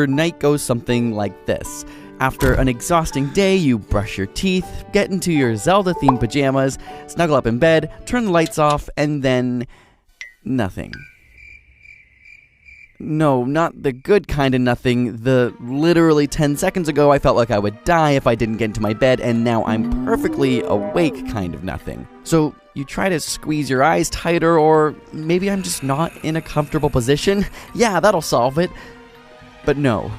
Your night goes something like this. After an exhausting day, you brush your teeth, get into your Zelda-themed pajamas, snuggle up in bed, turn the lights off, and then nothing. No, not the good kind of nothing. The literally 10 seconds ago I felt like I would die if I didn't get into my bed, and now I'm perfectly awake kind of nothing. So you try to squeeze your eyes tighter, or maybe I'm just not in a comfortable position. Yeah, that'll solve it. But no.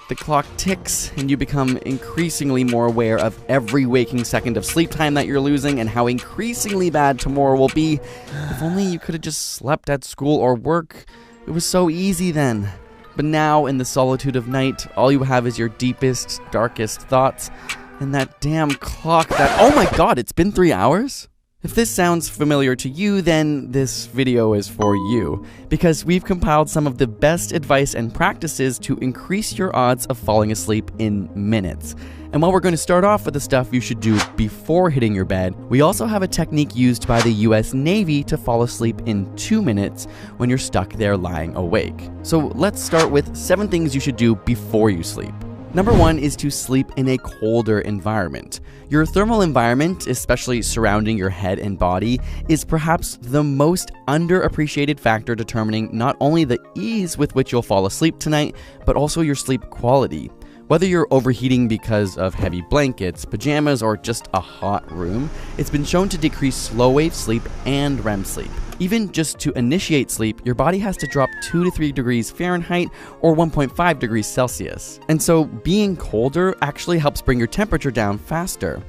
The clock ticks, and you become increasingly more aware of every waking second of sleep time that you're losing and how increasingly bad tomorrow will be. If only you could have just slept at school or work. It was so easy then. But now, in the solitude of night, all you have is your deepest, darkest thoughts, and that damn clock that— oh my god, it's been 3 hours? If this sounds familiar to you, then this video is for you, because we've compiled some of the best advice and practices to increase your odds of falling asleep in minutes. And while we're going to start off with the stuff you should do before hitting your bed, we also have a technique used by the US Navy to fall asleep in 2 minutes when you're stuck there lying awake. So let's start with 7 things you should do before you sleep. Number 1 is to sleep in a colder environment. Your thermal environment, especially surrounding your head and body, is perhaps the most underappreciated factor determining not only the ease with which you'll fall asleep tonight, but also your sleep quality. Whether you're overheating because of heavy blankets, pajamas, or just a hot room, it's been shown to decrease slow-wave sleep and REM sleep. Even just to initiate sleep, your body has to drop 2 to 3 degrees Fahrenheit or 1.5 degrees Celsius. And so being colder actually helps bring your temperature down faster.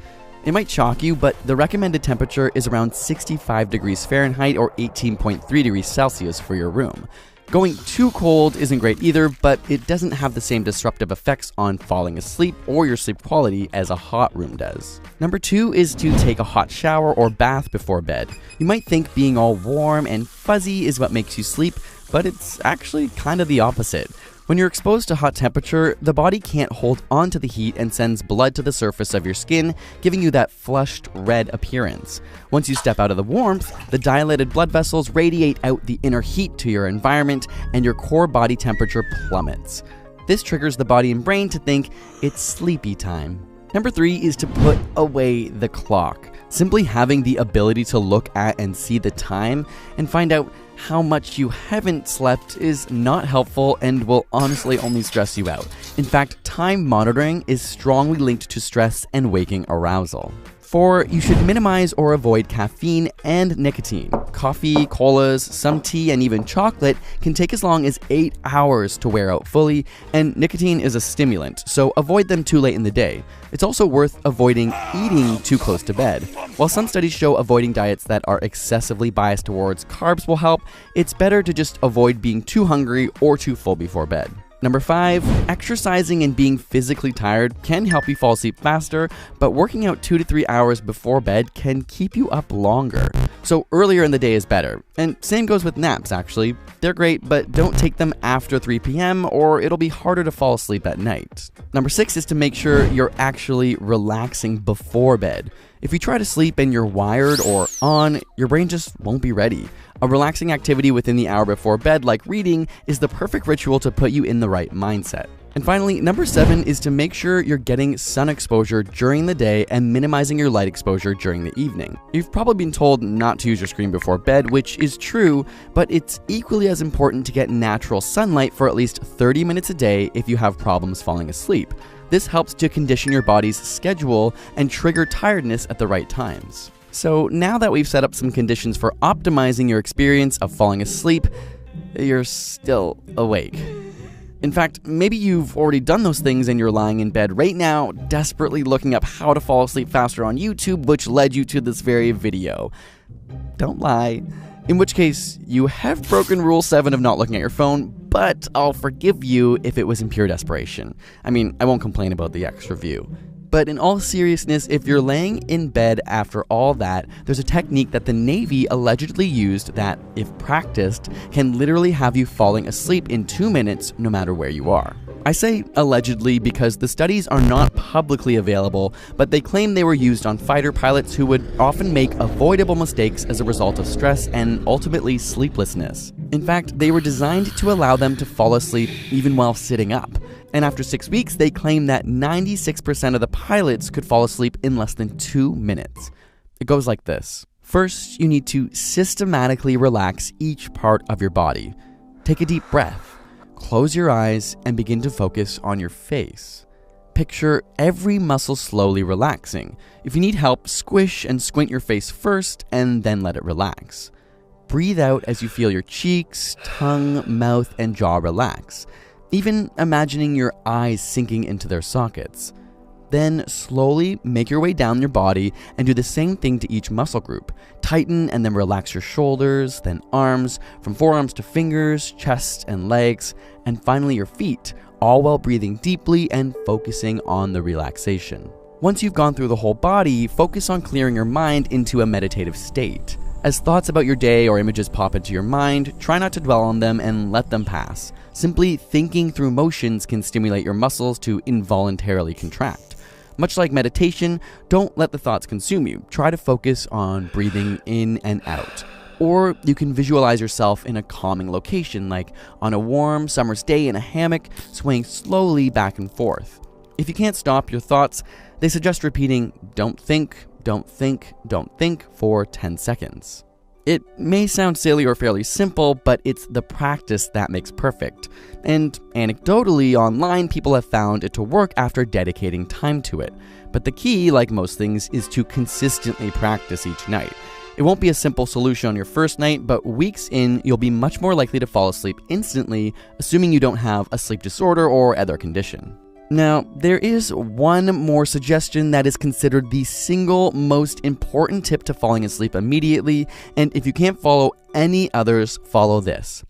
It might shock you, but the recommended temperature is around 65 degrees Fahrenheit or 18.3 degrees Celsius for your room. Going too cold isn't great either, but it doesn't have the same disruptive effects on falling asleep or your sleep quality as a hot room does. Number 2 is to take a hot shower or bath before bed. You might think being all warm and fuzzy is what makes you sleep, but it's actually kind of the opposite. When you're exposed to hot temperature, the body can't hold on to the heat and sends blood to the surface of your skin, giving you that flushed red appearance. Once you step out of the warmth, the dilated blood vessels radiate out the inner heat to your environment, and your core body temperature plummets. This triggers the body and brain to think it's sleepy time. Number 3 is to put away the clock. Simply having the ability to look at and see the time and find out how much you haven't slept is not helpful and will honestly only stress you out. In fact, time monitoring is strongly linked to stress and waking arousal. 4, you should minimize or avoid caffeine and nicotine. Coffee, colas, some tea, and even chocolate can take as long as 8 hours to wear out fully, and nicotine is a stimulant, so avoid them too late in the day. It's also worth avoiding eating too close to bed. While some studies show avoiding diets that are excessively biased towards carbs will help, it's better to just avoid being too hungry or too full before bed. Number 5, exercising and being physically tired can help you fall asleep faster, but working out 2 to 3 hours before bed can keep you up longer. So earlier in the day is better. And same goes with naps, actually. They're great, but don't take them after 3 p.m. or it'll be harder to fall asleep at night. Number 6 is to make sure you're actually relaxing before bed. If you try to sleep and you're wired or on, your brain just won't be ready. A relaxing activity within the hour before bed, like reading, is the perfect ritual to put you in the right mindset. And finally, number 7 is to make sure you're getting sun exposure during the day and minimizing your light exposure during the evening. You've probably been told not to use your screen before bed, which is true, but it's equally as important to get natural sunlight for at least 30 minutes a day if you have problems falling asleep. This helps to condition your body's schedule and trigger tiredness at the right times. So now that we've set up some conditions for optimizing your experience of falling asleep, you're still awake. In fact, maybe you've already done those things and you're lying in bed right now, desperately looking up how to fall asleep faster on YouTube, which led you to this very video. Don't lie. In which case, you have broken Rule 7 of not looking at your phone, but I'll forgive you if it was in pure desperation. I mean, I won't complain about the extra view. But in all seriousness, if you're laying in bed after all that, there's a technique that the Navy allegedly used that, if practiced, can literally have you falling asleep in 2 minutes no matter where you are. I say allegedly because the studies are not publicly available, but they claim they were used on fighter pilots who would often make avoidable mistakes as a result of stress and ultimately sleeplessness. In fact, they were designed to allow them to fall asleep even while sitting up. And after 6 weeks, they claim that 96% of the pilots could fall asleep in less than 2 minutes. It goes like this. First, you need to systematically relax each part of your body. Take a deep breath, close your eyes, and begin to focus on your face. Picture every muscle slowly relaxing. If you need help, squish and squint your face first and then let it relax. Breathe out as you feel your cheeks, tongue, mouth, and jaw relax, even imagining your eyes sinking into their sockets. Then slowly make your way down your body and do the same thing to each muscle group. Tighten and then relax your shoulders, then arms, from forearms to fingers, chest and legs, and finally your feet, all while breathing deeply and focusing on the relaxation. Once you've gone through the whole body, focus on clearing your mind into a meditative state. As thoughts about your day or images pop into your mind, try not to dwell on them and let them pass. Simply thinking through motions can stimulate your muscles to involuntarily contract. Much like meditation, don't let the thoughts consume you. Try to focus on breathing in and out. Or you can visualize yourself in a calming location, like on a warm summer's day in a hammock, swaying slowly back and forth. If you can't stop your thoughts, they suggest repeating, "Don't think, don't think, don't think" for 10 seconds. It may sound silly or fairly simple, but it's the practice that makes perfect. And anecdotally, online, people have found it to work after dedicating time to it. But the key, like most things, is to consistently practice each night. It won't be a simple solution on your first night, but weeks in, you'll be much more likely to fall asleep instantly, assuming you don't have a sleep disorder or other condition. Now, there is one more suggestion that is considered the single most important tip to falling asleep immediately, and if you can't follow any others, follow this.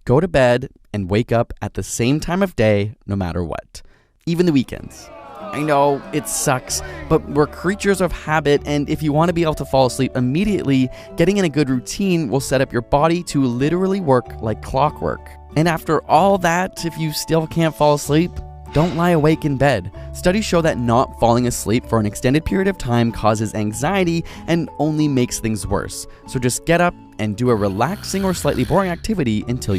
Go to bed and wake up at the same time of day, no matter what. Even the weekends. I know, it sucks, but we're creatures of habit, and if you want to be able to fall asleep immediately, getting in a good routine will set up your body to literally work like clockwork. And after all that, if you still can't fall asleep, don't lie awake in bed. Studies show that not falling asleep for an extended period of time causes anxiety and only makes things worse. So just get up and do a relaxing or slightly boring activity until you